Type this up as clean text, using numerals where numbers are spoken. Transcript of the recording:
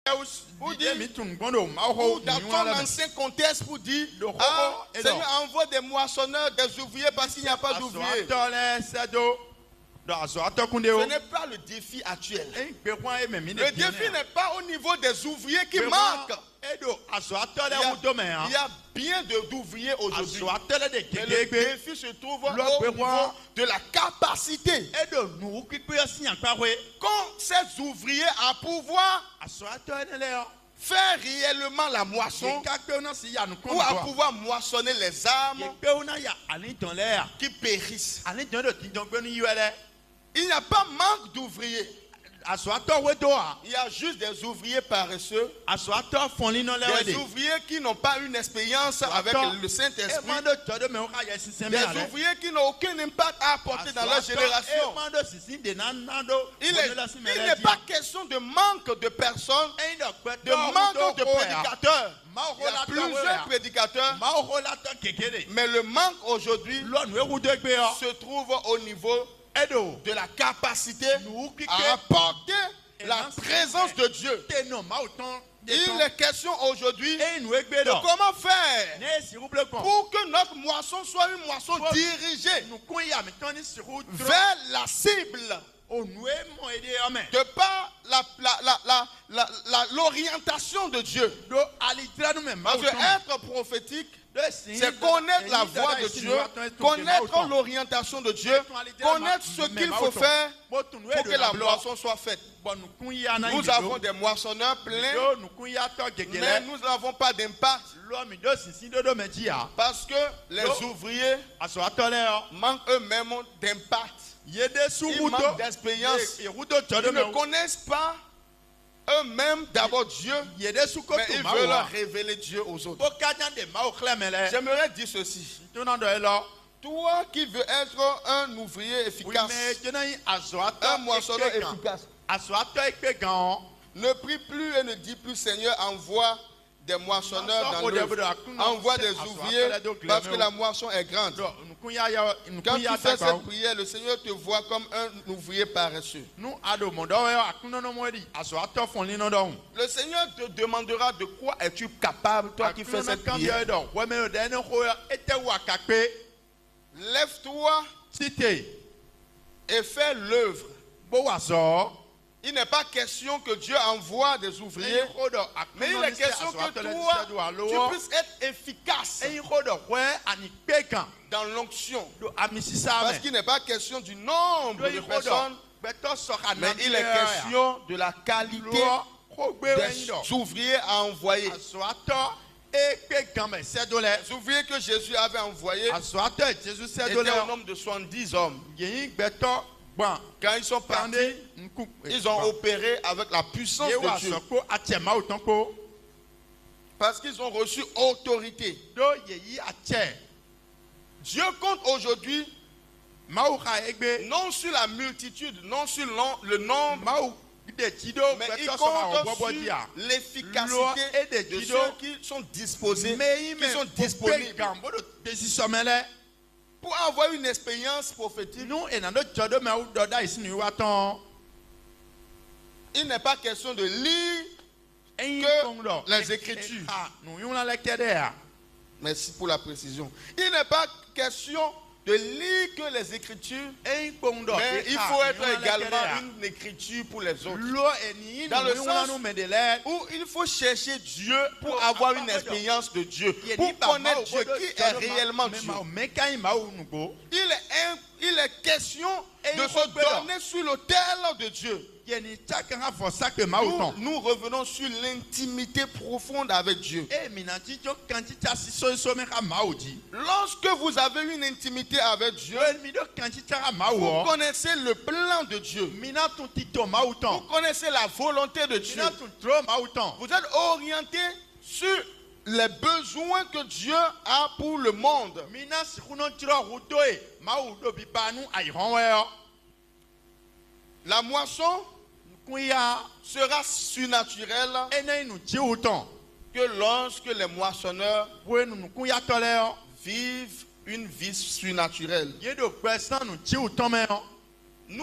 Ou dans ton ancien contexte pour dire Seigneur, envoie des moissonneurs, des ouvriers parce qu'il n'y a pas d'ouvriers. Ce n'est pas le défi actuel. Le défi n'est pas au niveau des ouvriers qui manquent. Il y a bien d'ouvriers aujourd'hui. Mais le défi se trouve au niveau de la capacité. Quand ces ouvriers à pouvoir faire réellement la moisson ou à pouvoir moissonner les âmes qui périssent. Il n'y a pas manque d'ouvriers. Il y a juste des ouvriers paresseux, des ouvriers qui n'ont pas une expérience avec le Saint-Esprit, des ouvriers qui n'ont aucun impact à apporter dans leur génération. Il n'est pas question de manque de personnes, de manque de prédicateurs. Il y a plusieurs prédicateurs, mais le manque aujourd'hui se trouve au niveau de la capacité à apporter la présence de Dieu. Il est question aujourd'hui de comment faire pour que notre moisson soit une moisson dirigée vers la cible de par l'orientation de Dieu. Parce que être prophétique, c'est connaître la voix de Dieu, connaître l'orientation de Dieu, connaître ce qu'il faut faire pour que la moisson soit faite. Nous avons des moissonneurs pleins, mais nous n'avons pas d'impact. Parce que les ouvriers manquent eux-mêmes d'impact. Ils manquent d'expérience. Ils ne connaissent pas eux-mêmes d'abord Dieu, mais ils veulent révéler Dieu aux autres. J'aimerais dire ceci. Toi qui veux être un ouvrier efficace, un moissonneur efficace, ne prie plus et ne dis plus Seigneur, envoie des moissonneurs dans l'œuvre, envoie des ouvriers parce que la moisson est grande. Quand tu fais cette prière, le Seigneur te voit comme un ouvrier paresseux. Le Seigneur te demandera de quoi es-tu capable, toi qui fais cette prière. Lève-toi et fais l'œuvre. Il n'est pas question que Dieu envoie des ouvriers, mais il est question que toi, tu puisses être efficace dans l'onction. Parce qu'il n'est pas question du nombre de personnes, mais il est question de la qualité des ouvriers à envoyer. Les ouvriers que Jésus avait envoyés étaient au nombre de 70 hommes. Quand ils sont partis, ils ont opéré avec la puissance de Dieu. Parce qu'ils ont reçu autorité. Dieu compte aujourd'hui non sur la multitude, non sur le nombre, mais il compte sur l'efficacité de ceux qui sont disposés, qui sont disponibles. Pour avoir une expérience prophétique, il n'est pas question de lire que les Écritures. Merci pour la précision. Il n'est pas question de lire que les Écritures, mais il faut être également une écriture pour les autres. Dans le sens où il faut chercher Dieu pour avoir une expérience de Dieu, pour connaître Dieu qui est réellement Dieu. Il est question de se donner sur l'autel de Dieu. Nous revenons sur l'intimité profonde avec Dieu. Lorsque vous avez une intimité avec Dieu, vous connaissez le plan de Dieu. Vous connaissez la volonté de Dieu. Vous êtes orienté sur les besoins que Dieu a pour le monde. La moisson sera surnaturelle que lorsque les moissonneurs vivent une vie surnaturelle.